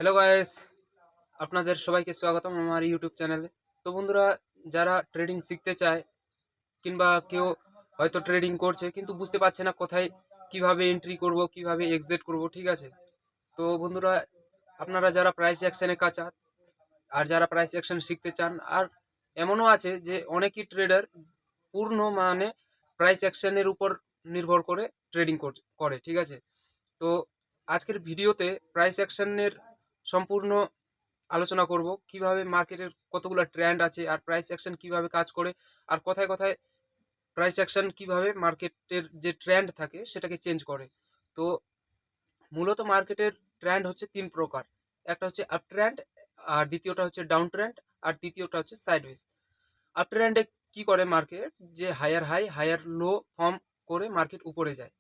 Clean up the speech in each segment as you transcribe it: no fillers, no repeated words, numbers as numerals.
Hello guys, আপনাদের সবাইকে স্বাগতম আমার ইউটিউব চ্যানেলে। তো বন্ধুরা, যারা ট্রেডিং শিখতে চায় কিংবা কেউ হয়তো ট্রেডিং করছে কিন্তু বুঝতে পারছে না কোথায় কিভাবে এন্ট্রি করব, কিভাবে এক্সিট করব, ঠিক আছে? তো বন্ধুরা, আপনারা যারা প্রাইস অ্যাকশনে কাঁচা আর যারা প্রাইস অ্যাকশন শিখতে চান, আর এমনও আছে যে অনেকই ট্রেডার পূর্ণ মানে প্রাইস অ্যাকশনের উপর নির্ভর করে ট্রেডিং করে, ঠিক আছে? তো আজকের ভিডিওতে প্রাইস অ্যাকশনের সম্পূর্ণ আলোচনা করব কিভাবে মার্কেটের কতগুলো ট্রেন্ড আছে আর প্রাইস অ্যাকশন কিভাবে কাজ করে, আর কোথায় কোথায় প্রাইস অ্যাকশন কিভাবে মার্কেটের যে ট্রেন্ড থাকে সেটাকে চেঞ্জ করে। তো মূলত মার্কেটের ট্রেন্ড হচ্ছে তিন প্রকার। একটা হচ্ছে আপ ট্রেন্ড, আর দ্বিতীয়টা হচ্ছে ডাউন ট্রেন্ড, আর তৃতীয়টা হচ্ছে সাইডওয়েজ। আপ ট্রেন্ডে কি করে মার্কেট, যে higher high higher low form করে মার্কেট উপরে যায়,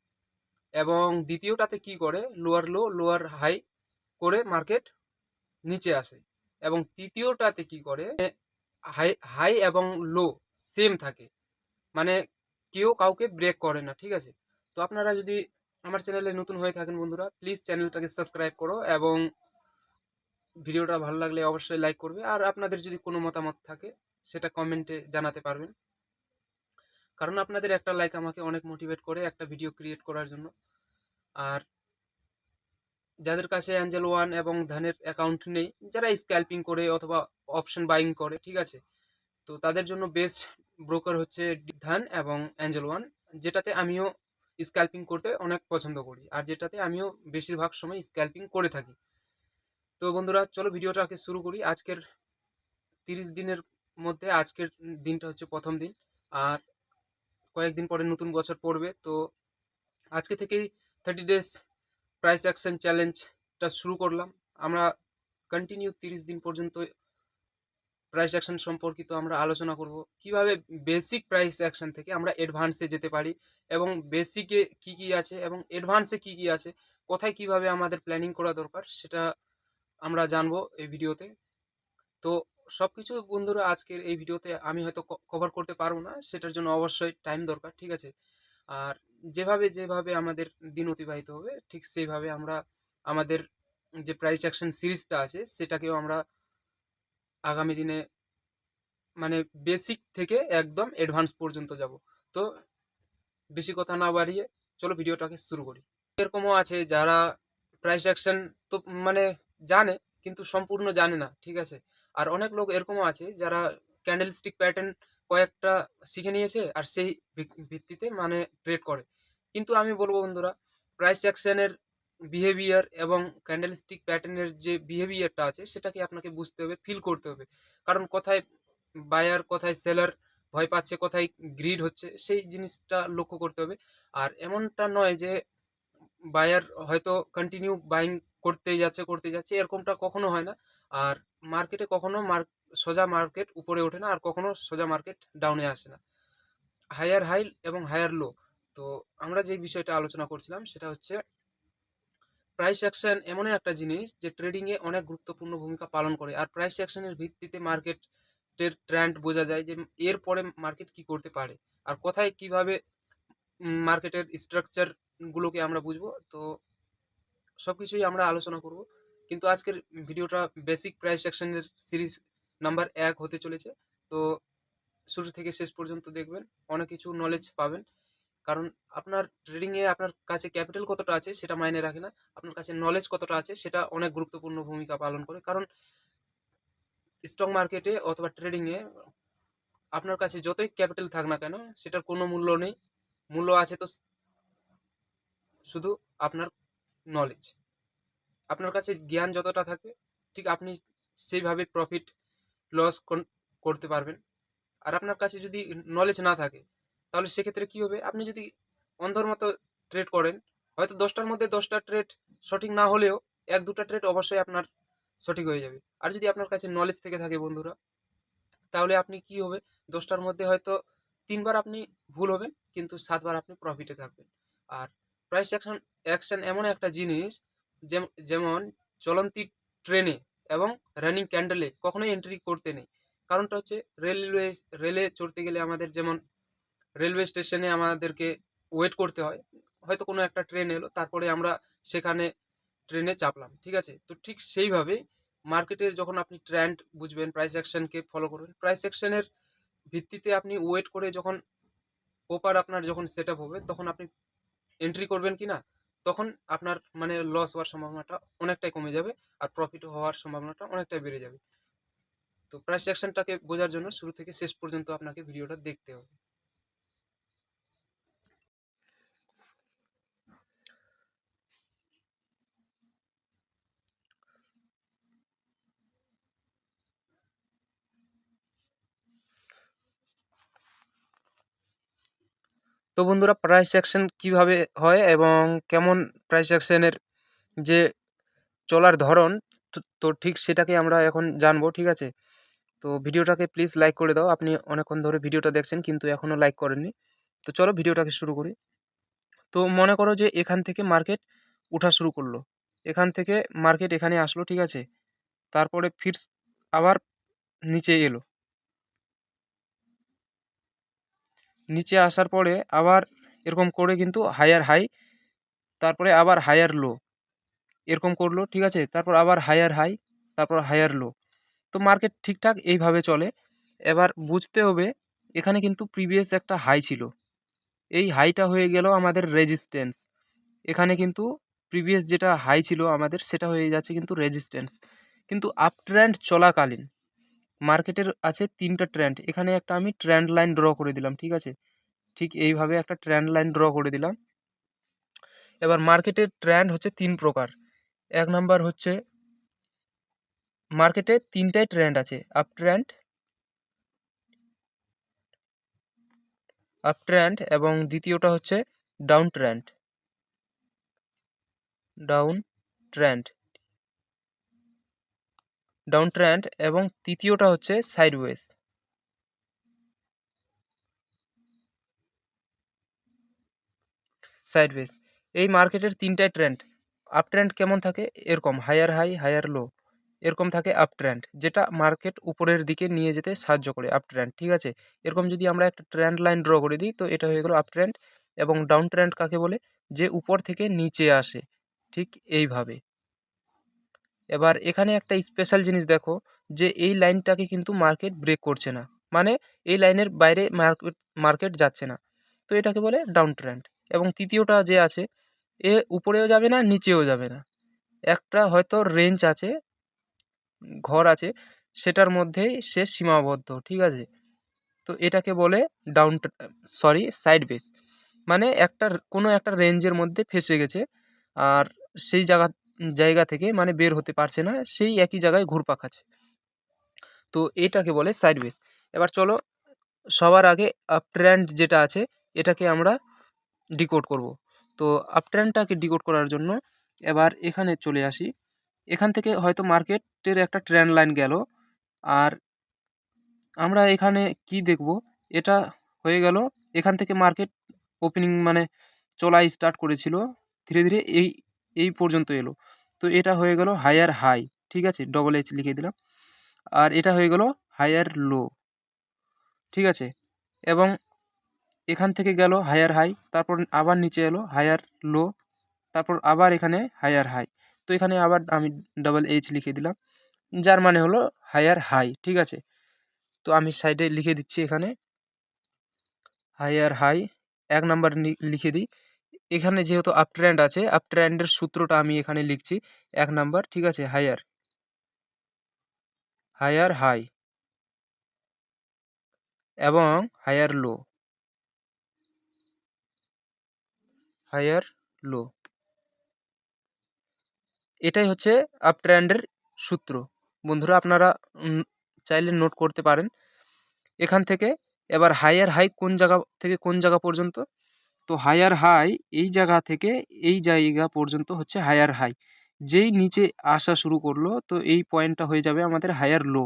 এবং দ্বিতীয়টাতে কি করে লোয়ার লো লোয়ার হাই করে মার্কেট নিচে আসে, এবং তৃতীয়টাতে কি করে হাই হাই এবং লো সেম থাকে, মানে কেউ কাউকে ব্রেক করে না, ঠিক আছে? তো আপনারা যদি আমার চ্যানেলে নতুন হয়ে থাকেন বন্ধুরা, প্লিজ চ্যানেলটাকে সাবস্ক্রাইব করো, এবং ভিডিওটা ভালো লাগলে অবশ্যই লাইক করবে, আর আপনাদের যদি কোনো মতামত থাকে সেটা কমেন্টে জানাতে পারবেন, কারণ আপনাদের একটা লাইক আমাকে অনেক মোটিভেট করে একটা ভিডিও ক্রিয়েট করার জন্য। আর যাদের কাছে অ্যাঞ্জেল ওয়ান এবং ধানের অ্যাকাউন্ট নেই, যারা স্ক্যাল্পিং করে অথবা অপশন বাইং করে, ঠিক আছে, তো তাদের জন্য বেস্ট ব্রোকার হচ্ছে ধান এবং অ্যাঞ্জেল ওয়ান, যেটাতে আমিও স্ক্যাল্পিং করতে অনেক পছন্দ করি, আর যেটাতে আমিও বেশিরভাগ সময় স্ক্যাল্পিং করে থাকি। তো বন্ধুরা, চলো ভিডিওটাকে শুরু করি। আজকের 30 দিনের মধ্যে আজকের দিনটা হচ্ছে প্রথম দিন, আর কয়েকদিন পরে নতুন বছর পড়বে। তো আজকে থেকেই 30 ডেজ প্রাইস অ্যাকশন চ্যালেঞ্জটা শুরু করলাম। আমরা কন্টিনিউ 30 দিন পর্যন্ত প্রাইস অ্যাকশন সম্পর্কিত আমরা আলোচনা করব, কিভাবে বেসিক প্রাইস অ্যাকশন থেকে আমরা অ্যাডভান্সে যেতে পারি, এবং বেসিকে কি কি আছে এবং অ্যাডভান্সে কি কি আছে, কোথায় কিভাবে আমাদের প্ল্যানিং করা দরকার সেটা আমরা জানবো এই ভিডিওতে। তো সবকিছু বন্ধুরা আজকের এই ভিডিওতে আমি হয়তো কভার করতে পারবো না, সেটার জন্য অবশ্যই টাইম দরকার, ঠিক আছে? আর যেভাবে যেভাবে আমাদের দিন অতিবাহিত হবে ঠিক সেইভাবে আমরা আমাদের যে প্রাইস অ্যাকশন সিরিজটা আছে সেটাকেও আমরা আগামী দিনে মানে বেসিক থেকে একদম অ্যাডভান্স পর্যন্ত যাব। তো বেশি কথা না বাড়িয়ে চলো ভিডিওটাকে শুরু করি। এরকমও আছে যারা প্রাইস অ্যাকশন তো মানে জানে কিন্তু সম্পূর্ণ জানে না, ঠিক আছে? আর অনেক লোক এরকমও আছে যারা ক্যান্ডেল স্টিক প্যাটার্ন কয়েকটা শিখে নিয়েছে আর সেই ভিত্তিতে মানে ট্রেড করে। কিন্তু আমি বলবো বন্ধুরা, প্রাইস অ্যাকশনের বিহেভিয়ার এবং ক্যান্ডেল স্টিক প্যাটার্নের যে বিহেভিয়ারটা আছে সেটাকে আপনাকে বুঝতে হবে, ফিল করতে হবে। কারণ কোথায় বায়ার কোথায় সেলার ভয় পাচ্ছে, কোথায় গ্রিড হচ্ছে, সেই জিনিসটা লক্ষ্য করতে হবে। আর এমনটা নয় যে বায়ার হয়তো কন্টিনিউ বাইং করতে যাচ্ছে এরকমটা কখনো হয় না। আর মার্কেটে কখনো সোজা মার্কেট উপরে ওঠে না, আর কখনো সোজা মার্কেট ডাউনে আসে না, হায়ার হাই এবং হায়ার লো। তো আমরা যে বিষয়টা আলোচনা করছিলাম সেটা হচ্ছে প্রাইস অ্যাকশন এমন একটা জিনিস যে ট্রেডিং এ অনেক গুরুত্বপূর্ণ ভূমিকা পালন করে, আর প্রাইস অ্যাকশনের ভিত্তিতে মার্কেটের ট্রেন্ড বোঝা যায় যে এর পরে মার্কেট কি করতে পারে, আর কোথায় কিভাবে মার্কেটের স্ট্রাকচার গুলোকে আমরা বুঝবো। তো সবকিছুই আমরা আলোচনা করব, কিন্তু আজকের ভিডিওটা বেসিক প্রাইস সেকশনের সিরিজ নাম্বার 1 হতে চলেছে। তো শুরু থেকে শেষ পর্যন্ত দেখবেন, অনেক কিছু নলেজ পাবেন। কারণ আপনার ট্রেডিং এ আপনার কাছে ক্যাপিটাল কতটা আছে সেটা মাইনে রাখে না, আপনার কাছে নলেজ কতটা আছে সেটা অনেক গুরুত্বপূর্ণ ভূমিকা পালন করে। কারণ স্টক মার্কেটে অথবা ট্রেডিং এ আপনার কাছে যতই ক্যাপিটাল থাক না কেন সেটার কোনো মূল্য নেই। মূল্য আছে তো শুধু আপনার নলেজ। আপনার কাছে জ্ঞান যতটা থাকবে ঠিক আপনি সেইভাবে প্রফিট লস করতে পারবেন। আর আপনার কাছে যদি নলেজ না থাকে তাহলে সেক্ষেত্রে কি হবে, আপনি যদি অন্ধর মতো ট্রেড করেন, হয়তো 10টার মধ্যে 10টা ট্রেড সঠিক না হলেও 1-2টা ট্রেড অবশ্যই আপনার সঠিক হয়ে যাবে। আর যদি আপনার কাছে নলেজ থেকে থাকে বন্ধুরা, তাহলে আপনি কি হবে, 10টার মধ্যে হয়তো 3বার আপনি ভুল হবেন কিন্তু 7বার আপনি প্রফিটে থাকবেন। আর প্রাইস অ্যাকশন অ্যাকশন এমন একটা জিনিস যেমন চলন্তি ট্রেনে এবং রানিং ক্যান্ডেলে কখনোই এন্ট্রি করতে নেই। কারণটা হচ্ছে রেলে চড়তে গেলে আমাদের যেমন রেলওয়ে স্টেশনে আমাদেরকে ওয়েট করতে হয়, হয়তো কোনো একটা ট্রেন এলো তারপরে আমরা সেখানে ট্রেনে চাপলাম, ঠিক আছে? তো ঠিক সেইভাবে মার্কেটের যখন আপনি ট্রেন্ড বুঝবেন, প্রাইস অ্যাকশনকে ফলো করবেন, প্রাইস অ্যাকশনের ভিত্তিতে আপনি ওয়েট করে যখন প্রপার আপনার যখন সেট আপ হবে, তখন আপনি এন্ট্রি করবেন কি না, তখন আপনার মানে লস হওয়ার সম্ভাবনাটা অনেকটাই কমে যাবে, আর প্রফিট হওয়ার সম্ভাবনাটা অনেকটাই বেড়ে যাবে। তো প্রাইস অ্যাকশনটাকে বোঝার জন্য শুরু থেকে শেষ পর্যন্ত আপনাকে ভিডিওটা দেখতে হবে। তো বন্ধুরা, প্রাইস অ্যাকশন কিভাবে হয় এবং কেমন প্রাইস অ্যাকশনের যে চলার ধরন, তো ঠিক সেটাকে আমরা এখন জানবো, ঠিক আছে? তো ভিডিওটাকে প্লিজ লাইক করে দাও। আপনি অনেকক্ষণ ধরে ভিডিওটা দেখছেন কিন্তু এখনও লাইক করেননি। তো চলো ভিডিওটাকে শুরু করি। তো মনে করো যে এখান থেকে মার্কেট উঠা শুরু করলো, এখান থেকে মার্কেট এখানে আসলো, ঠিক আছে? তারপরে ফির আবার নিচে এলো, নিচে আসার পরে আবার এরকম করে কিন্তু হায়ার হাই, তারপরে আবার হায়ার লো, এরকম করলো, ঠিক আছে? তারপর আবার হায়ার হাই, তারপর হায়ার লো। তো মার্কেট ঠিকঠাক এইভাবে চলে। এবার বুঝতে হবে এখানে কিন্তু প্রিভিয়াস একটা হাই ছিল, এই হাইটা হয়ে গেল আমাদের রেজিস্ট্যান্স। এখানে কিন্তু প্রিভিয়াস যেটা হাই ছিল আমাদের, সেটা হয়ে যাচ্ছে কিন্তু রেজিস্ট্যান্স। কিন্তু আপ ট্রেন্ড চলাকালীন মার্কেটের আছে তিনটা ট্রেন্ড, এখানে একটা আমি ট্রেন্ড লাইন ড্র করে দিলাম, ঠিক আছে? ঠিক এইভাবে একটা ট্রেন্ড লাইন ড্র করে দিলাম। এবার মার্কেটের ট্রেন্ড হচ্ছে তিন প্রকার। এক নাম্বার হচ্ছে, মার্কেটে তিনটাই ট্রেন্ড আছে, আপ ট্রেন্ড এবং দ্বিতীয়টা হচ্ছে down trend, down trend down trend এবং তৃতীয়টা হচ্ছে সাইডওয়েজ। সাইডওয়েজ এই মার্কেটের তিনটাই ট্রেন্ড। আপ ট্রেন্ড কেমন থাকে, এরকম হায়ার হাই হায়ার লো, এরকম থাকে আপ ট্রেন্ড, যেটা মার্কেট উপরের দিকে নিয়ে যেতে সাহায্য করে আপ ট্রেন্ড, ঠিক আছে? এরকম যদি আমরা একটা ট্রেন্ড লাইন ড্র করে দিই, তো এটা হয়ে গেল আপ ট্রেন্ড। এবং ডাউন ট্রেন্ড কাকে বলে, যে উপর থেকে নিচে আসে, ঠিক এইভাবে। এবার এখানে একটা স্পেশাল জিনিস দেখো, যে এই লাইনটাকে কিন্তু মার্কেট ব্রেক করছে না, মানে এই লাইনের বাইরে মার্কেট যাচ্ছে না, তো এটাকে বলে ডাউন ট্রেন্ড। এবং তৃতীয়টা যে আছে, এ উপরেও যাবে না নিচেও যাবে না, একটা হয়তো রেঞ্জ আছে, ঘর আছে, সেটার মধ্যেই সে সীমাবদ্ধ, ঠিক আছে? তো এটাকে বলে সাইড বেস, মানে একটা কোনো একটা রেঞ্জের মধ্যে ফেসে গেছে, আর সেই জায়গা থেকে মানে বের হতে পারছে না, সেই একই জায়গায় ঘুরপাক খাচ্ছে, তো এটাকে বলে সাইড বেস। এবার চলো, সবার আগে আপ ট্রেন্ড যেটা আছে এটাকে আমরা ডিকোড করব। তো আপ ট্রেন্ডটাকে ডিকোড করার জন্য এবার এখানে চলে আসি। এখান থেকে হয়তো মার্কেটের একটা ট্রেন্ড লাইন গেল, আর আমরা এখানে কি দেখব, এটা হয়ে গেল এখান থেকে মার্কেট ওপেনিং মানে চলা স্টার্ট করেছিল, ধীরে ধীরে এই এই পর্যন্ত এলো, তো এটা হয়ে গেল হায়ার হাই, ঠিক আছে? ডবল এইচ লিখে দিলাম। আর এটা হয়ে গেল হায়ার লো, ঠিক আছে? এবং এখান থেকে গেল হায়ার হাই, তারপর আবার নিচে এলো হায়ার লো, তারপর আবার এখানে হায়ার হাই, তো এখানে আবার আমি ডবল এইচ লিখে দিলাম, যার মানে হলো হায়ার হাই, ঠিক আছে? তো আমি সাইডে লিখে দিচ্ছি এখানে হায়ার হাই, এক নাম্বার লিখে দিই। এখানে যেহেতু আপ ট্রেন্ড আছে, আপ ট্রেন্ডের সূত্রটা আমি এখানে লিখছি, এক নাম্বার, ঠিক আছে? হায়ার হায়ার হাই এবং হায়ার লো, হায়ার লো, এটাই হচ্ছে আপ ট্রেন্ডের সূত্র। বন্ধুরা আপনারা চাইলে নোট করতে পারেন। এখান থেকে এবার হায়ার হাই কোন জায়গা থেকে কোন জায়গা পর্যন্ত, তো হায়ার হাই এই জায়গা থেকে এই জায়গা পর্যন্ত হচ্ছে হায়ার হাই, যেই নিচে আসা শুরু করলো তো এই পয়েন্টটা হয়ে যাবে আমাদের হায়ার লো,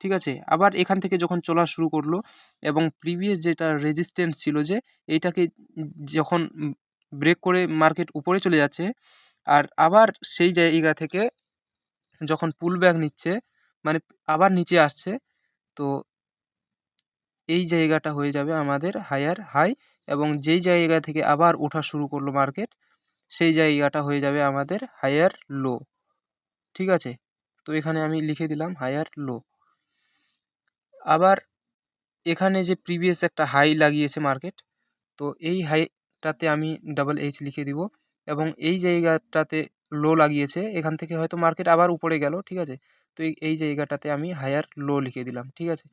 ঠিক আছে? আবার এখান থেকে যখন চলা শুরু করলো এবং প্রিভিয়াস যেটা রেজিস্ট্যান্স ছিল, যে এইটাকে যখন ব্রেক করে মার্কেট উপরে চলে যাচ্ছে, আর আবার সেই জায়গা থেকে যখন পুল ব্যাক নিচ্ছে, মানে আবার নিচে আসছে, তো এই জায়গাটা হয়ে যাবে আমাদের হায়ার হাই। এবং যেই জায়গা থেকে আবার ওঠা শুরু করলো মার্কেট, সেই জায়গাটা হয়ে যাবে আমাদের হায়ার লো। ঠিক আছে, তো এখানে আমি লিখে দিলাম হায়ার লো। আবার এখানে যে প্রিভিয়াস একটা হাই লাগিয়েছে মার্কেট, তো এই হাইটাতে আমি ডাবল এইচ লিখে দিব, এবং এই জায়গাটাতে লো লাগিয়েছে, এখান থেকে হয়তো মার্কেট আবার উপরে গেল। ঠিক আছে, তো এই জায়গাটাতে আমি হায়ার লো লিখে দিলাম। ঠিক আছে,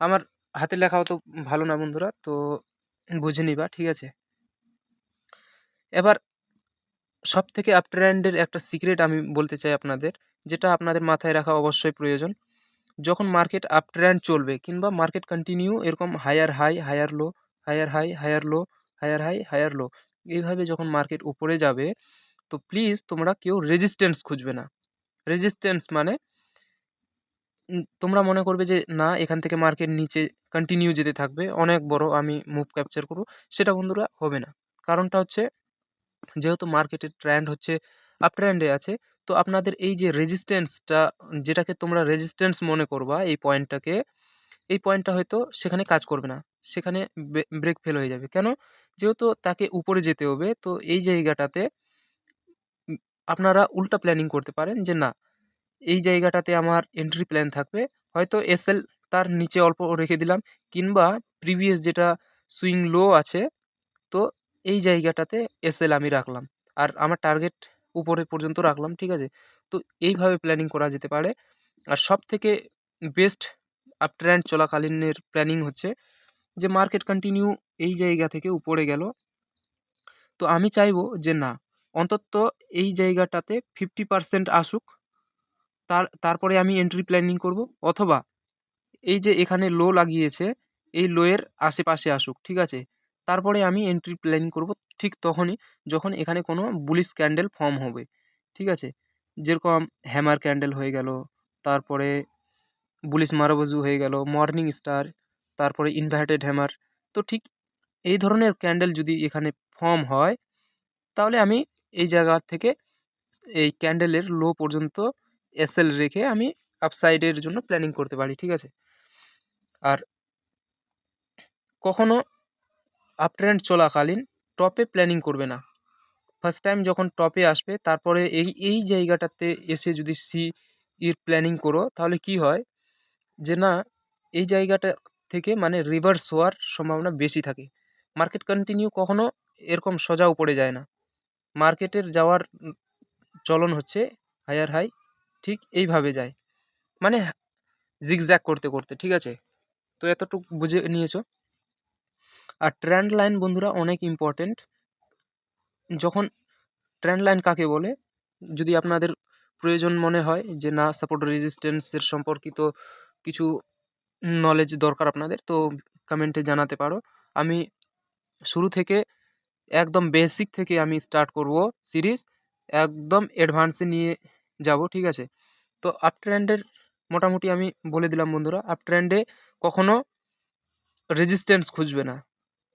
আমার হাতের লেখাও তো ভালো না বন্ধুরা, তো বুঝে নিবা। ঠিক আছে, এবার সব থেকে আপ ট্রেন্ডের একটা সিক্রেট আমি বলতে চাই আপনাদের, যেটা আপনাদের মাথায় রাখা অবশ্যই প্রয়োজন। যখন মার্কেট আপ ট্রেন্ড চলবে কিংবা মার্কেট কন্টিনিউ এরকম higher high higher low, higher high higher low, higher high higher low, এইভাবে যখন মার্কেট উপরে যাবে, তো প্লিজ তোমরা কেউ রেজিস্ট্যান্স খুঁজবে না। রেজিস্ট্যান্স মানে তোমরা মনে করবে যে না, এখান থেকে মার্কেট নিচে কন্টিনিউ যেতে থাকবে, অনেক বড় আমি মুভ ক্যাপচার করব, সেটা বন্ধুরা হবে না। কারণটা হচ্ছে, যেহেতু মার্কেটের ট্রেন্ড হচ্ছে আপ ট্রেন্ডে আছে, তো আপনাদের এই যে রেজিস্ট্যান্সটা, যেটাকে তোমরা রেজিস্ট্যান্স মনে করবা, এই পয়েন্টটাকে, এই পয়েন্টটা হয়তো সেখানে কাজ করবে না, সেখানে ব্রেক ফেল হয়ে যাবে। কেন? যেহেতু তাকে উপরে যেতে হবে, তো এই জায়গাটাতে আপনারা উল্টা প্ল্যানিং করতে পারেন যে না, এই জায়গাটাতে আমার এন্ট্রি প্ল্যান থাকবে, হয়তো এসএল তার নিচে অল্প রেখে দিলাম, কিংবা প্রিভিয়াস যেটা সুইং লো আছে, তো এই জায়গাটাতে এসএল আমি রাখলাম, আর আমার টার্গেট উপরে পর্যন্ত রাখলাম। ঠিক আছে, তো এইভাবে প্ল্যানিং করা যেতে পারে। আর সব থেকে বেস্ট আপ ট্রেন্ড চলাকালীনের প্ল্যানিং হচ্ছে যে মার্কেট কন্টিনিউ এই জায়গা থেকে উপরে গেল, তো আমি চাইবো যে না, অন্তত এই জায়গাটাতে 50% আসুক, তারপরে আমি এন্ট্রি প্ল্যানিং করব, অথবা এই যে এখানে লো লাগিয়েছে, এই লোয়ের আশেপাশে আসুক। ঠিক আছে, তারপরে আমি এন্ট্রি প্ল্যানিং করব, ঠিক তখনই যখন এখানে কোনো বুলিশ ক্যান্ডেল ফর্ম হবে। ঠিক আছে, যেরকম হ্যামার ক্যান্ডেল হয়ে গেল, তারপরে বুলিশ মারোবাজু হয়ে গেল, মর্নিং স্টার, তারপরে ইনভার্টেড হ্যামার। তো ঠিক এই ধরনের ক্যান্ডেল যদি এখানে ফর্ম হয়, তাহলে আমি এই জায়গা থেকে এই ক্যান্ডেলের লো পর্যন্ত এসএল রেখে আমি আপসাইডের জন্য প্ল্যানিং করতে পারি। ঠিক আছে, আর কখনো আপ ট্রেন্ড চলাকালীন টপে প্ল্যানিং করবে না। ফার্স্ট টাইম যখন টপে আসবে, তারপরে এই জায়গাটাতে এসে যদি সি এর প্ল্যানিং করো, তাহলে কি হয় যে না, এই জায়গাটা থেকে মানে রিভার্স হওয়ার সম্ভাবনা বেশি থাকে। মার্কেট কন্টিনিউ কখনো এরকম সোজা উপরে যায় না, মার্কেটের যাওয়ার চলন হচ্ছে হায়ার হাই, ঠিক এইভাবে যায়, মানে জিগজ্যাগ করতে করতে। ঠিক আছে, তো এতটুকু বুঝে নিয়েছো। আর ট্রেন্ড লাইন বন্ধুরা অনেক ইম্পর্টেন্ট। যখন ট্রেন্ড লাইন কাকে বলে, যদি আপনাদের প্রয়োজন মনে হয় যে না, সাপোর্ট রেজিস্ট্যান্সের সম্পর্কিত কিছু নলেজ দরকার আপনাদের, তো কমেন্টে জানাতে পারো। আমি শুরু থেকে একদম বেসিক থেকে আমি স্টার্ট করব সিরিজ, একদম অ্যাডভান্সে নিয়ে যাব। ঠিক আছে, তো আপ ট্রেন্ডের মোটামুটি আমি বলে দিলাম বন্ধুরা, আপ ট্রেন্ডে কখনো রেজিস্ট্যান্স খুঁজবে না।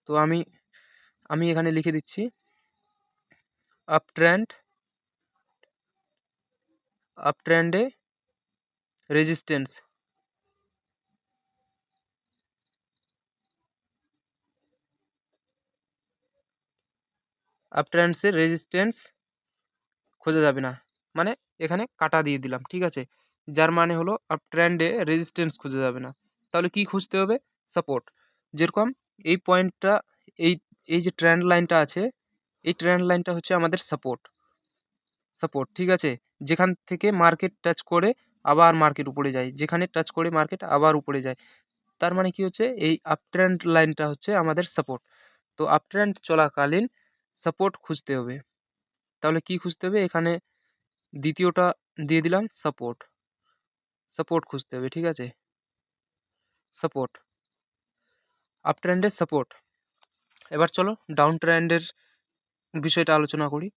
তো আমি আমি এখানে লিখে দিচ্ছি আপ ট্রেন্ডে রেজিস্ট্যান্স, আপ ট্রেন্ডসের রেজিস্ট্যান্স খোঁজা যাবে না, মানে এখানে কাটা দিয়ে দিলাম। ঠিক আছে, যার মানে হলো আপ ট্রেন্ডে রেজিস্ট্যান্স খুঁজে যাবে না, তাহলে কি খুঁজতে হবে? সাপোর্ট। যেরকম এই পয়েন্টটা, এই এই যে ট্রেন্ড লাইনটা আছে, এই ট্রেন্ড লাইনটা হচ্ছে আমাদের সাপোর্ট। ঠিক আছে, যেখান থেকে মার্কেট টাচ করে আবার মার্কেট উপরে যায়, যেখানে টাচ করে মার্কেট আবার উপরে যায়, তার মানে কি হচ্ছে, এই আপ ট্রেন্ড লাইনটা হচ্ছে আমাদের সাপোর্ট। তো আপ ট্রেন্ড চলাকালীন সাপোর্ট খুঁজতে হবে, তাহলে কি খুঁজতে হবে? এখানে দ্বিতীয়টা দিয়ে দিলাম, সাপোর্ট খুঁজতে হবে। ঠিক আছে, সাপোর্ট, আপ ট্রেন্ডের সাপোর্ট। এবার চলো ডাউন ট্রেন্ডের বিষয়টা আলোচনা করি।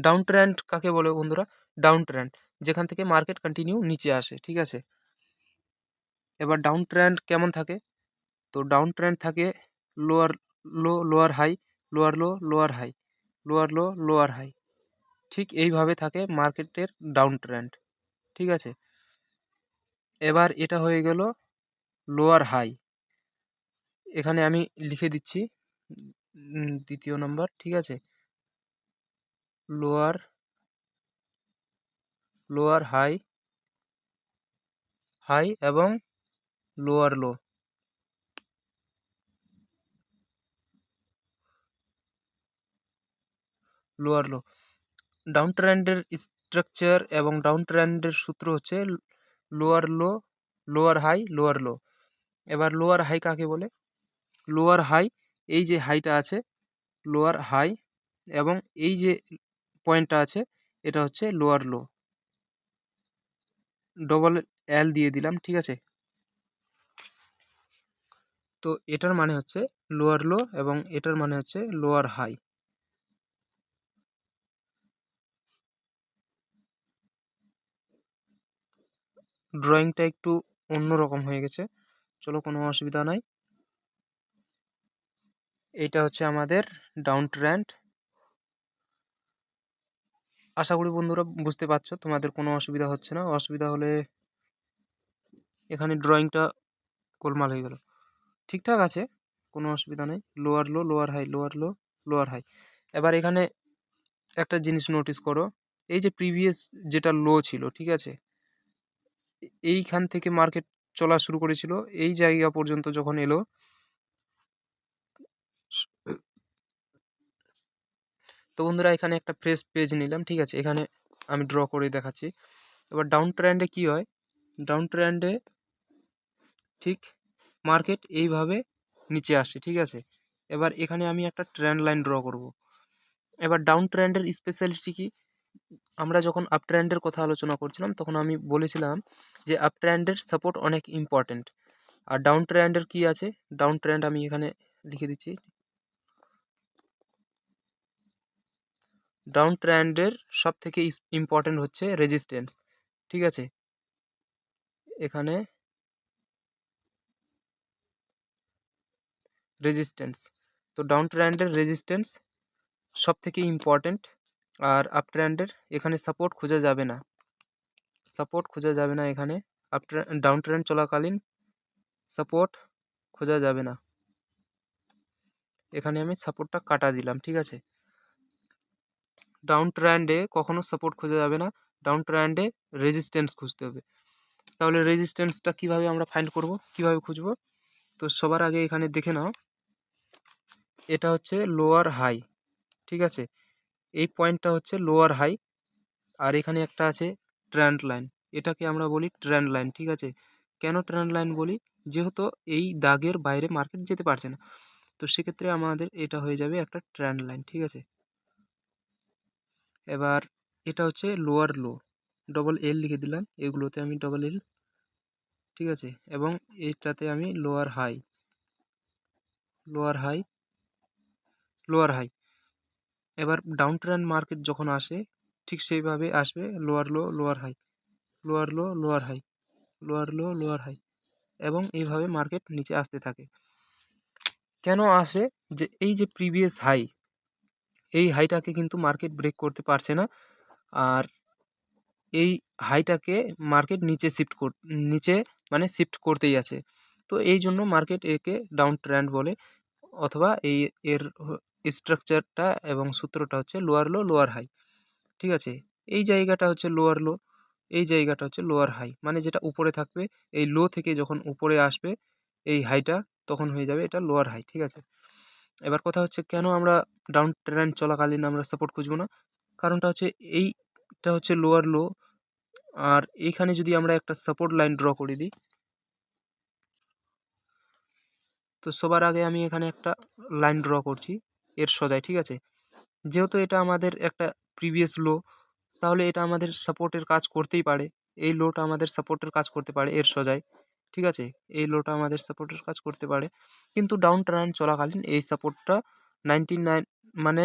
ডাউন ট্রেন্ড কাকে বলে বন্ধুরা? ডাউন ট্রেন্ড যেখান থেকে মার্কেট কন্টিনিউ নিচে আসে। ঠিক আছে, এবার ডাউন ট্রেন্ড কেমন থাকে? তো ডাউন ট্রেন্ড থাকে lower low, lower high, lower low, lower high, lower low, lower high, ঠিক এইভাবে থাকে মার্কেটের ডাউন ট্রেন্ড। ঠিক আছে, এবার এটা হয়ে গেল লোয়ার হাই, এখানে আমি লিখে দিচ্ছি দ্বিতীয় নম্বর। ঠিক আছে, লোয়ার লোয়ার হাই, হাই এবং lower low. Lower low down ট্রেন্ডের স্ট্রাকচার এবং ডাউন ট্রেন্ডের সূত্র হচ্ছে lower low, lower high, lower low. এবার লোয়ার হাই কাকে বলে? লোয়ার হাই, এই যে হাইটা আছে লোয়ার হাই, এবং এই যে পয়েন্টটা আছে এটা হচ্ছে লোয়ার লো। ডবল এল দিয়ে দিলাম, ঠিক আছে। তো এটার মানে হচ্ছে লোয়ার লো এবং এটার মানে হচ্ছে লোয়ার হাই। ড্রয়িংটা একটু অন্যরকম হয়ে গেছে, চলো কোনো অসুবিধা নাই। এইটা হচ্ছে আমাদের ডাউন ট্রেন্ড। আশা করি বন্ধুরা বুঝতে পারছো, তোমাদের কোনো অসুবিধা হচ্ছে না। অসুবিধা হলে এখানে ড্রয়িংটা গোলমাল হয়ে গেল। ঠিকঠাক আছে, কোনো অসুবিধা নেই। Lower low, lower high, lower low, lower high. এবার এখানে একটা জিনিস নোটিস করো, এই যে প্রিভিয়াস যেটা লো ছিল, ঠিক আছে, এইখান থেকে মার্কেট চলা শুরু করেছিল, এই জায়গা পর্যন্ত যখন এলো, তো বন্ধুরা এখানে একটা ফ্রেশ পেজ নিলাম, ঠিক আছে। এখানে আমি ড্র করে দেখাচ্ছি। এবার ডাউন ট্রেন্ডে কি হয়, ডাউন ট্রেন্ডে ঠিক মার্কেট এইভাবে নিচে আসে, ঠিক আছে। এবার এখানে আমি একটা ট্রেন্ড লাইন ড্র করব। এবার ডাউন ট্রেন্ডের স্পেশালিটি কি, আমরা যখন আপ ট্রেন্ডের কথা আলোচনা করছিলাম তখন আমি বলেছিলাম যে আপ ট্রেন্ডের সাপোর্ট অনেক ইম্পর্টেন্ট। আর ডাউন ট্রেন্ডের কি আছে, ডাউন ট্রেন্ড আমি এখানে লিখে দিচ্ছি। ডাউন ট্রেন্ডের সব থেকে ইম্পর্টেন্ট হচ্ছে রেজিস্ট্যান্স, ঠিক আছে। এখানে রেজিস্ট্যান্স, তো ডাউন ট্রেন্ডের রেজিস্ট্যান্স সব থেকে ইম্পর্টেন্ট। আর আপ ট্রেন্ডের এখানে সাপোর্ট খোঁজা যাবে না, সাপোর্ট খোঁজা যাবে না এখানে। আপ ডাউন ট্রেন্ড চলাকালীন সাপোর্ট খোঁজা যাবে না, এখানে আমি সাপোর্টটা কাটা দিলাম, ঠিক আছে। ডাউন ট্রেন্ডে কখনো সাপোর্ট খোঁজা যাবে না, ডাউন ট্রেন্ডে রেজিস্ট্যান্স খুঁজতে হবে। তাহলে রেজিস্ট্যান্সটা কিভাবে আমরা ফাইন্ড করব, কিভাবে খুঁজবো? তো সবার আগে এখানে দেখে নাও, এটা হচ্ছে লোয়ার হাই, ঠিক আছে। এই পয়েন্টটা হচ্ছে লোয়ার হাই, আর এখানে একটা আছে ট্রেন্ড লাইন, এটাকে আমরা বলি ট্রেন্ড লাইন, ঠিক আছে। কেন ট্রেন্ড লাইন বলি? যেহেতু এই দাগের বাইরে মার্কেট যেতে পারছে না, তো সেক্ষেত্রে আমাদের এটা হয়ে যাবে একটা ট্রেন্ড লাইন, ঠিক আছে। এবার এটা হচ্ছে লোয়ার লো, ডবল এল লিখে দিলাম, এগুলোতে আমি ডবল এল, ঠিক আছে। এবং এইটাতে আমি lower high, lower high, lower high. এবার ডাউন ট্রেন্ড মার্কেট যখন আসে ঠিক সেইভাবে আসবে, lower low, lower high, lower low, lower high, lower low, lower high, এবং এইভাবে মার্কেট নিচে আসতে থাকে। কেন আসে? যে এই যে প্রিভিয়াস হাই, এই হাইটাকে কিন্তু মার্কেট ব্রেক করতে পারছে না, আর এই হাইটাকে মার্কেট নিচে নিচে মানে শিফট করতেই আছে। তো এই জন্য মার্কেট একে ডাউন ট্রেন্ড বলে, অথবা এর স্ট্রাকচারটা এবং সূত্রটা হচ্ছে লোয়ার লো, লোয়ার হাই, ঠিক আছে। এই জায়গাটা হচ্ছে লোয়ার লো, এই জায়গাটা হচ্ছে লোয়ার হাই, মানে যেটা উপরে থাকবে, এই লো থেকে যখন উপরে আসবে এই হাইটা, তখন হয়ে যাবে এটা লোয়ার হাই, ঠিক আছে। এবার কথা হচ্ছে কেন আমরা ডাউন ট্রেন্ড চলাকালীন আমরা সাপোর্ট খুঁজবো না? কারণটা হচ্ছে এইটা হচ্ছে লোয়ার লো, আর এইখানে যদি আমরা একটা সাপোর্ট লাইন ড্র করে দিই, তো সবার আগে আমি এখানে একটা লাইন ড্র করছি এর সোজায়, ঠিক আছে। যেহেতু এটা আমাদের একটা প্রিভিয়াস লো, তাহলে এটা আমাদের সাপোর্টের কাজ করতেই পারে, এই লোটা আমাদের সাপোর্টের কাজ করতে পারে এর সোজায়, ঠিক আছে। এই লোটা আমাদের সাপোর্টের কাজ করতে পারে, কিন্তু ডাউন ট্রেন্ড চলাকালীন এই সাপোর্টটা 99 মানে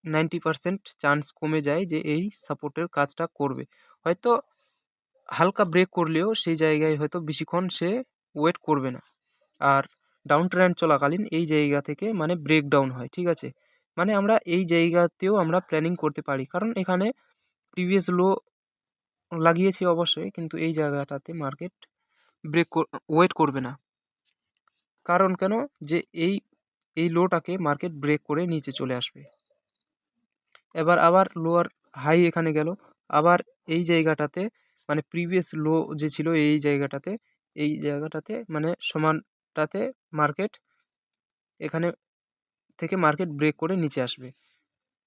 90% চান্স কমে যায় যে এই সাপোর্টের কাজটা করবে। হয়তো হালকা ব্রেক করলেও সেই জায়গায় হয়তো বেশিক্ষণ সে ওয়েট করবে না। আর ডাউন ট্রেন্ড চলাকালীন এই জায়গা থেকে মানে ব্রেক ডাউন হয়, ঠিক আছে। মানে আমরা এই জায়গাতেও আমরা প্ল্যানিং করতে পারি, কারণ এখানে প্রিভিয়াস লো লাগিয়েছি অবশ্যই, কিন্তু এই জায়গাটাতে মার্কেট ব্রেক ওয়েট করবে না। কারণ কেন? যে এই লোটাকে মার্কেট ব্রেক করে নিচে চলে আসবে। এবার আবার লোয়ার হাই এখানে গেল, আবার এই জায়গাটাতে মানে প্রিভিয়াস লো যে ছিল এই জায়গাটাতে মানে সমানটাতে মার্কেট এখানে থেকে মার্কেট ব্রেক করে নিচে আসবে।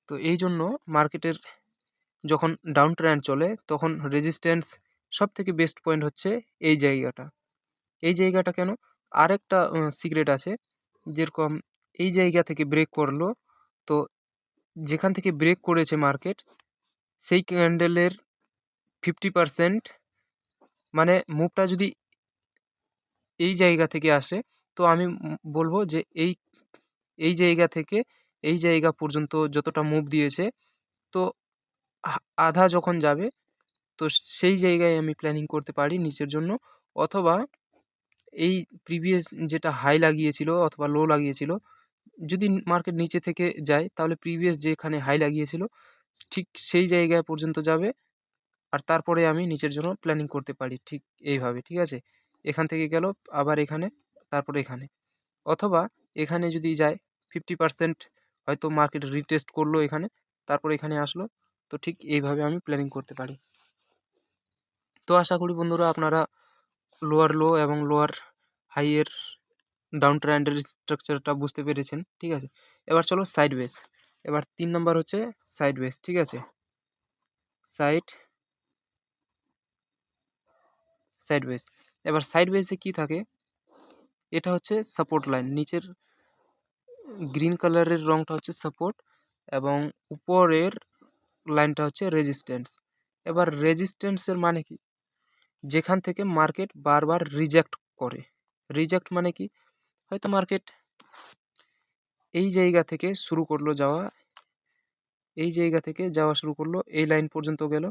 তো এই জন্য মার্কেটের যখন ডাউন ট্রেন্ড চলে তখন রেজিস্ট্যান্স সব থেকে বেস্ট পয়েন্ট হচ্ছে এই জায়গাটা। এই জায়গাটা কেন, আরেকটা সিক্রেট আছে, যেরকম এই জায়গা থেকে ব্রেক করলো, তো যেখান থেকে ব্রেক করেছে মার্কেট সেই ক্যান্ডেলের 50% মানে মুভটা যদি এই জায়গা থেকে আসে, তো আমি বলবো যে এই জায়গা থেকে এই জায়গা পর্যন্ত যতটা মুভ দিয়েছে, তো আধা যখন যাবে তো সেই জায়গায় আমি প্ল্যানিং করতে পারি নিচের জন্য, অথবা এই প্রিভিয়াস যেটা হাই লাগিয়েছিল অথবা লো লাগিয়েছিল, যদি মার্কেট নিচে থেকে যায় তাহলে প্রিভিয়াস যেখানে হাই লাগিয়েছিল ঠিক সেই জায়গা পর্যন্ত যাবে, আর তারপরে আমি নিচের জন্য প্ল্যানিং করতে পারি ঠিক এইভাবে। ঠিক আছে, এখান থেকে গেল আবার এখানে, তারপরে এখানে, অথবা এখানে যদি যায় 50% হয়তো মার্কেট রিটেস্ট করলো এখানে, তারপরে এখানে আসলো, তো ঠিক এইভাবে আমি প্ল্যানিং করতে পারি। তো আশা করি বন্ধুরা আপনারা লোয়ার লো এবং লোয়ার হাইয়ের ডাউন ট্রেন্ডের স্ট্রাকচারটা বুঝতে পেরেছেন। ঠিক আছে, এবার চলো সাইডওয়েজ। এবার 3 নম্বর হচ্ছে সাইডওয়েজ। ঠিক আছে, সাইডওয়েজ। এবার সাইডওয়েজে কি থাকে, এটা হচ্ছে সাপোর্ট লাইন, নিচের গ্রিন কালারের রংটা হচ্ছে সাপোর্ট এবং উপরের লাইনটা হচ্ছে রেজিস্ট্যান্স। এবার রেজিস্ট্যান্সের মানে কি, যেখান থেকে মার্কেট বারবার রিজেক্ট করে। রিজেক্ট মানে কি, হয়তো মার্কেট এই জায়গা থেকে শুরু করলো যাওয়া, এই জায়গা থেকে যাওয়া শুরু করলো, এই লাইন পর্যন্ত গেল,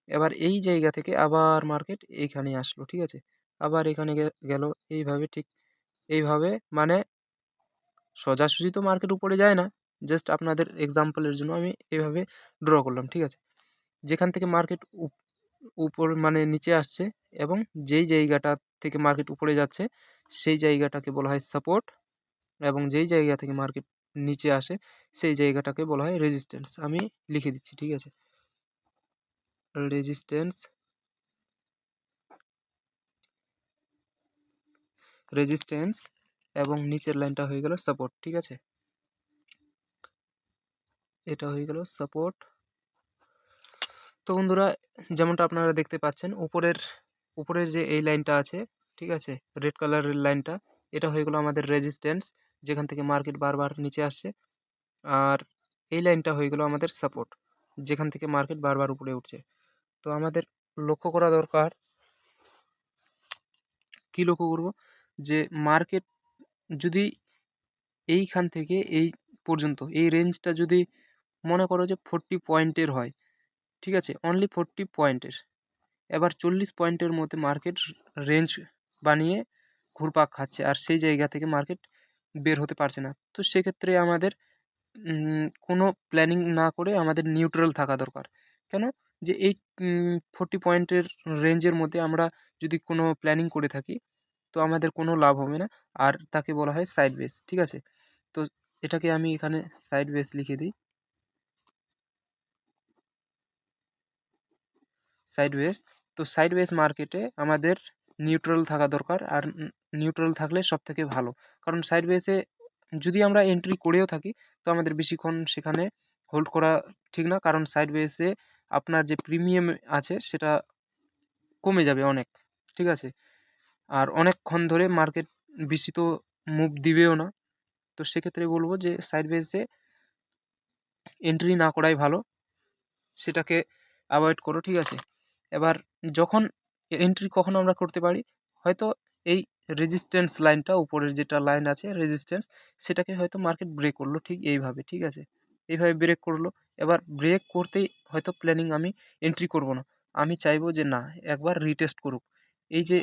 এবার এই জায়গা থেকে আবার মার্কেট এইখানে আসলো। ঠিক আছে, আবার এখানে গেল, এইভাবে ঠিক এইভাবে, মানে সোজাসুজি তো মার্কেট উপরে যায় না, জাস্ট আপনাদের এক্সাম্পলের জন্য আমি এইভাবে ড্র করলাম। ঠিক আছে, যেখান থেকে মার্কেট উপর মানে নিচে আসছে এবং যেই জায়গাটা থেকে মার্কেট উপরে যাচ্ছে সেই জায়গাটাকে বলা হয় সাপোর্ট, এবং যেই জায়গা থেকে মার্কেট নিচে আসে সেই জায়গাটাকে বলা হয় রেজিস্ট্যান্স। আমি লিখে দিচ্ছি। ঠিক আছে, রেজিস্ট্যান্স, রেজিস্ট্যান্স এবং নিচের লাইনটা হয়ে গেল সাপোর্ট। ঠিক আছে, এটা হয়ে গেল সাপোর্ট। তো বন্ধুরা যেমনটা আপনারা দেখতে পাচ্ছেন উপরের যে এই লাইনটা আছে, ঠিক আছে, রেড কালারের লাইনটা, এটা হয়ে গেল আমাদের রেজিস্ট্যান্স, যেখান থেকে মার্কেট বারবার নিচে আসছে। আর এই লাইনটা হয়ে গেল আমাদের সাপোর্ট, যেখান থেকে মার্কেট বারবার উপরে উঠছে। তো আমাদের লক্ষ্য করা দরকার, কি লক্ষ্য করব, যে মার্কেট যদি এইখান থেকে এই পর্যন্ত এই রেঞ্জটা যদি মনে করো যে 40 পয়েন্টের হয়, ঠিক আছে, অনলি 40 পয়েন্টের, এবার 40 পয়েন্টের মধ্যে মার্কেট রেঞ্জ বানিয়ে ঘুরপাক খাচ্ছে আর সেই জায়গা থেকে মার্কেট বের হতে পারছে না, তো সেক্ষেত্রে আমাদের কোনো প্ল্যানিং না করে আমাদের নিউট্রাল থাকা দরকার। কেন, যে এই 40 পয়েন্টের রেঞ্জের মধ্যে আমরা যদি কোনো প্ল্যানিং করে থাকি তো আমাদের কোনো লাভ হবে না, আর তাকে বলা হয় সাইডওয়েজ। ঠিক আছে, তো এটাকে আমি এখানে সাইডওয়েজ লিখে দিই, সাইডওয়েজ। তো সাইডওয়েজ মার্কেটে আমাদের নিউট্রাল থাকা দরকার, আর নিউট্রাল থাকলে সব থেকে ভালো, কারণ সাইডওয়েজে যদি আমরা এন্ট্রি করেও থাকি তো আমাদের বেশিক্ষণ সেখানে হোল্ড করা ঠিক না, কারণ সাইডওয়েজে আপনার যে প্রিমিয়াম আছে সেটা কমে যাবে অনেক। ঠিক আছে, আর অনেকক্ষণ ধরে মার্কেট বেশি তো মুভ দিবেও না, তো সেক্ষেত্রে বলবো যে সাইডওয়েজে এন্ট্রি না করাই ভালো, সেটাকে অ্যাভয়েড করো। ঠিক আছে, এবার যখন এন্ট্রি কখন আমরা করতে পারি, হয়তো এই রেজিস্ট্যান্স লাইনটা, উপরের যেটা লাইন আছে রেজিস্ট্যান্স, সেটাকে হয়তো মার্কেট ব্রেক করলো ঠিক এইভাবে। ঠিক আছে, এইভাবে ব্রেক করলো, এবার ব্রেক করতেই হয়তো প্ল্যানিং আমি এন্ট্রি করব না, আমি চাইবো যে না, একবার রিটেস্ট করুক। এই যে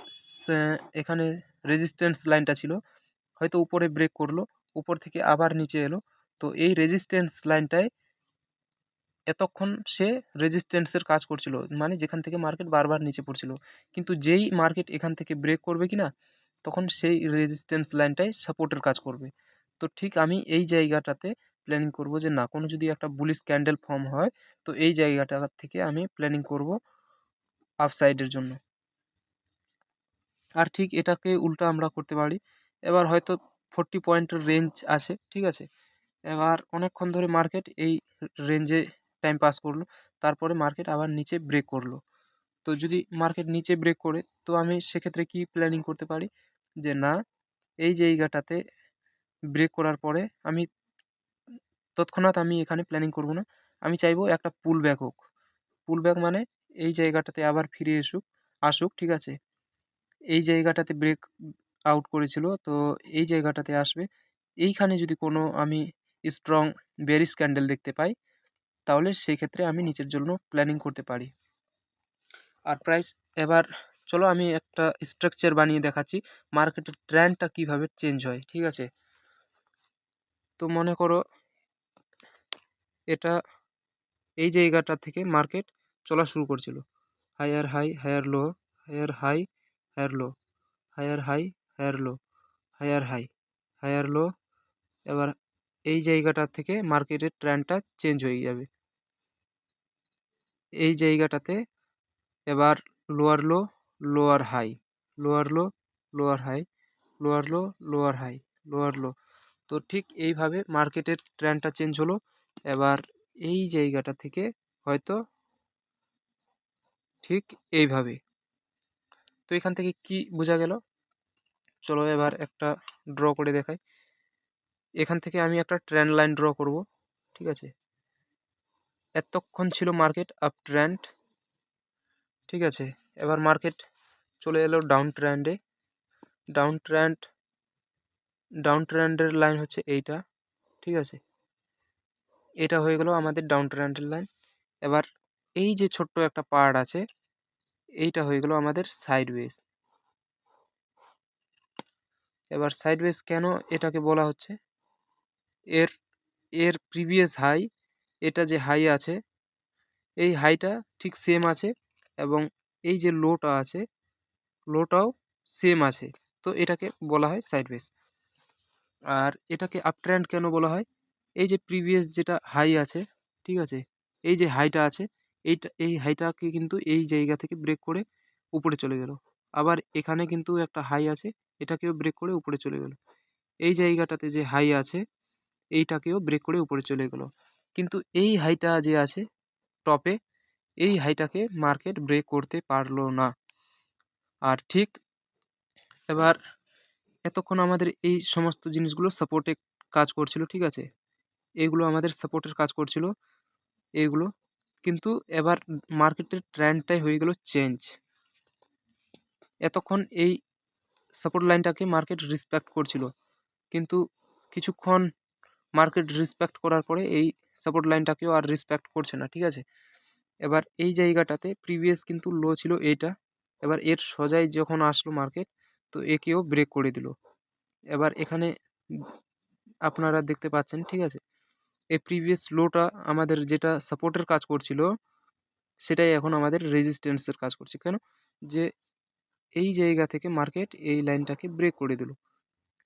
এখানে রেজিস্ট্যান্স লাইনটা ছিল, হয়তো উপরে ব্রেক করলো, উপর থেকে আবার নিচে এলো, তো এই রেজিস্ট্যান্স লাইনটায় এতক্ষণ সে রেজিস্ট্যান্সের কাজ করছিল, মানে যেখান থেকে মার্কেট বারবার নিচে পড়ছিল, কিন্তু যেই মার্কেট এখান থেকে ব্রেক করবে কি না, তখন সেই রেজিস্ট্যান্স লাইনটাই সাপোর্টের কাজ করবে। তো ঠিক আমি এই জায়গাটাতে প্ল্যানিং করব যে না, কোনো যদি একটা বুলিশ ক্যান্ডেল ফর্ম হয় তো এই জায়গাটা থেকে আমি প্ল্যানিং করব আপসাইডের জন্য। আর ঠিক এটাকে উল্টা আমরা করতে পারি। এবার হয়তো 40 পয়েন্টের রেঞ্জ আছে, ঠিক আছে, এবার অনেকক্ষণ ধরে মার্কেট এই রেঞ্জে টাইম পাস করলো, তারপরে মার্কেট আবার নিচে ব্রেক করলো। তো যদি মার্কেট নিচে ব্রেক করে তো আমি সেক্ষেত্রে কি প্ল্যানিং করতে পারি যে না, এই জায়গাটাতে ব্রেক করার পরে আমি তৎক্ষণাৎ আমি এখানে প্ল্যানিং করব না, আমি চাইবো একটা পুল ব্যাক হোক। পুল ব্যাক মানে এই জায়গাটাতে আবার ফিরে আসুক, ঠিক আছে, এই জায়গাটাতে ব্রেক আউট করেছিল তো এই জায়গাটাতে আসবে। এইখানে যদি কোনো আমি স্ট্রং বেয়ারিশ ক্যান্ডেল দেখতে পাই তাহলে সেই ক্ষেত্রে আমি নিচের জন্য প্ল্যানিং করতে পারি। আর প্রাইস, এবার চলো আমি একটা স্ট্রাকচার বানিয়ে দেখাচ্ছি মার্কেটের ট্রেন্ডটা কিভাবে চেঞ্জ হয়, ঠিক আছে। তো মনে করো এটা এই জায়গাটা থেকে মার্কেট চলা শুরু করছিল, higher high higher low, higher high higher low, higher high higher low, higher high higher low. এবার এই জায়গাটা থেকে মার্কেটের ট্রেন্ডটা চেঞ্জ হয়ে যাবে এই জায়গাটাতে। এবার lower low, lower high, lower low, lower high, lower low, lower high, lower low. তো ঠিক এইভাবে মার্কেটের ট্রেন্ডটা চেঞ্জ হলো। এবার এই জায়গাটা থেকে হয়তো ঠিক এইভাবে। তো এখান থেকে কি বোঝা গেল, চলো এবার একটা ড্র করে দেখাই। এখান থেকে আমি একটা ট্রেন্ড লাইন ড্র করব, ঠিক আছে। এতক্ষণ ছিল মার্কেট আপ ট্রেন্ড, ঠিক আছে। এবার মার্কেট চলে এলো ডাউন ট্রেন্ডে। ডাউন ট্রেন্ডের লাইন হচ্ছে এইটা, ঠিক আছে। এটা হয়ে গেল আমাদের ডাউন ট্রেন্ডের লাইন। এবার এই যে ছোট্ট একটা পার্ট আছে এইটা হয়ে গেল আমাদের সাইডওয়েজ। এবার সাইডওয়েজ কেন এটাকে বলা হচ্ছে, এর এর প্রিভিয়াস হাই, এটা যে হাই আছে এই হাইটা ঠিক সেম আছে এবং এই যে লোটা আছে লোটাও সেম আছে, তো এটাকে বলা হয় সাইডওয়েজ। আর এটাকে আপ ট্রেন্ড কেন বলা হয়, এই যে প্রিভিয়াস যেটা হাই আছে, ঠিক আছে, এই যে হাইটা আছে এই হাইটাকে কিন্তু এই জায়গা থেকে ব্রেক করে উপরে চলে গেল। আবার এখানে কিন্তু একটা হাই আছে, এটাকেও ব্রেক করে উপরে চলে গেল। এই জায়গাটাতে যে হাই আছে এইটাকেও ব্রেক করে উপরে চলে গেল, কিন্তু এই হাইটা যে আছে টপে এই হাইটাকে মার্কেট ব্রেক করতে পারলো না। আর ঠিক এবার এতক্ষণ আমাদের এই সমস্ত জিনিসগুলো সাপোর্টে কাজ করছিল, ঠিক আছে, এইগুলো আমাদের সাপোর্টের কাজ করছিল এইগুলো, কিন্তু এবার মার্কেটের ট্রেন্ডটাই হয়ে গেল চেঞ্জ। এতক্ষণ এই সাপোর্ট লাইনটাকে মার্কেট রেসপেক্ট করছিল, কিন্তু কিছুক্ষণ মার্কেট রেসপেক্ট করার পরে এই সাপোর্ট লাইনটাকেও আর রেসপেক্ট করছে না, ঠিক আছে। এবার এই জায়গাটাতে প্রিভিয়াস কিন্তু লো ছিল এইটা, এবার এর সোজাই যখন আসলো মার্কেট তো একেও ব্রেক করে দিল। এবার এখানে আপনারা দেখতে পাচ্ছেন, ঠিক আছে, এই প্রিভিয়াস লোটা আমাদের যেটা সাপোর্টের কাজ করছিল সেটাই এখন আমাদের রেজিস্ট্যান্সের কাজ করছে। কেন, যে এই জায়গা থেকে মার্কেট এই লাইনটাকে ব্রেক করে দিল,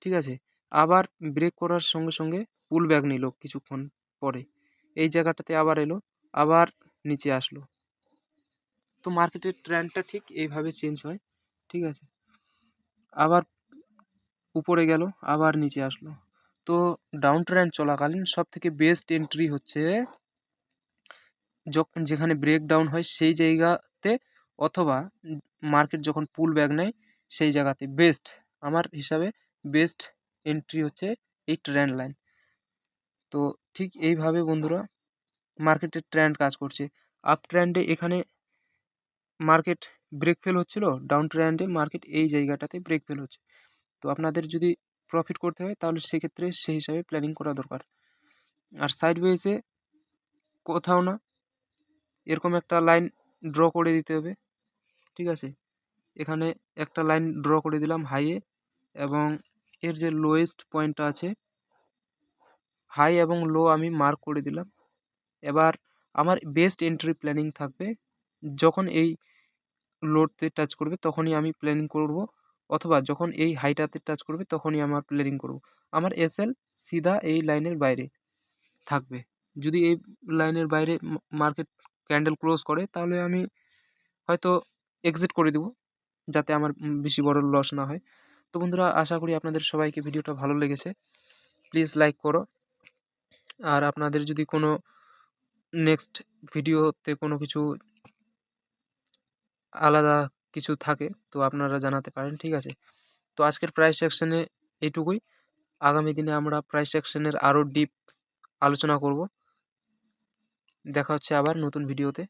ঠিক আছে। আবার ব্রেক করার সঙ্গে সঙ্গে পুল ব্যাক নিল, কিছুক্ষণ পরে এই জায়গাটাতে আবার এলো, আবার নিচে আসলো। তো মার্কেটের ট্রেন্ডটা ঠিক এইভাবে চেঞ্জ হয়, ঠিক আছে। আবার উপরে গেল, আবার নিচে আসলো। তো ডাউন ট্রেন্ড চলাকালীন সব থেকে বেস্ট এন্ট্রি হচ্ছে যখন যেখানে ব্রেক ডাউন হয় সেই জায়গাতে, অথবা মার্কেট যখন পুল ব্যাক নেয় সেই জায়গাতে বেস্ট, আমার হিসাবে বেস্ট এন্ট্রি হচ্ছে এই ট্রেন্ড লাইন। তো ঠিক এইভাবে বন্ধুরা মার্কেটের ট্রেন্ড কাজ করছে। আপ ট্রেন্ডে এখানে মার্কেট ব্রেক ফেল হচ্ছিল, ডাউন ট্রেন্ডে মার্কেট এই জায়গাটাতে ব্রেক ফেল হচ্ছে। তো আপনাদের যদি প্রফিট করতে হয় তাহলে সেক্ষেত্রে সেই হিসাবে প্ল্যানিং করা দরকার। আর সাইডওয়েজে কোথাও না এরকম একটা লাইন ড্র করে দিতে হবে, ঠিক আছে। এখানে একটা লাইন ড্র করে দিলাম হাইয়ে, এবং এর যে লোয়েস্ট পয়েন্টটা আছে হাই এবং লো আমি মার্ক করে দিলাম। এবার আমার বেস্ট এন্ট্রি প্ল্যানিং থাকবে যখন এই লোডতে টাচ করবে তখনই আমি প্ল্যানিং করব, অথবা যখন এই হাইটাতে টাচ করবে তখনই আমার প্ল্যানিং করব। আমার এসএল সিধা এই লাইনের বাইরে, থাকবে। যদি এই লাইনের বাইরে মার্কেট ক্যান্ডেল ক্লোজ করে তাহলে আমি হয়তো এক্সিট করে দেবো, যাতে আমার বেশি বড় লস না হয়। তো বন্ধুরা, আশা করি আপনাদের সবাইকে ভিডিওটা ভালো লেগেছে। প্লিজ লাইক করো। আর আপনাদের যদি কোনো নেক্সট ভিডিওতে কোনো কিছু আলাদা কিছু থাকে তো আপনারা জানাতে পারেন, ঠিক আছে? তো আজকের প্রাইস সেকশনে এইটুকুই। আগামী দিনে আমরা প্রাইস সেকশনের আরও ডিপ আলোচনা করব। দেখা হচ্ছে আবার নতুন ভিডিওতে।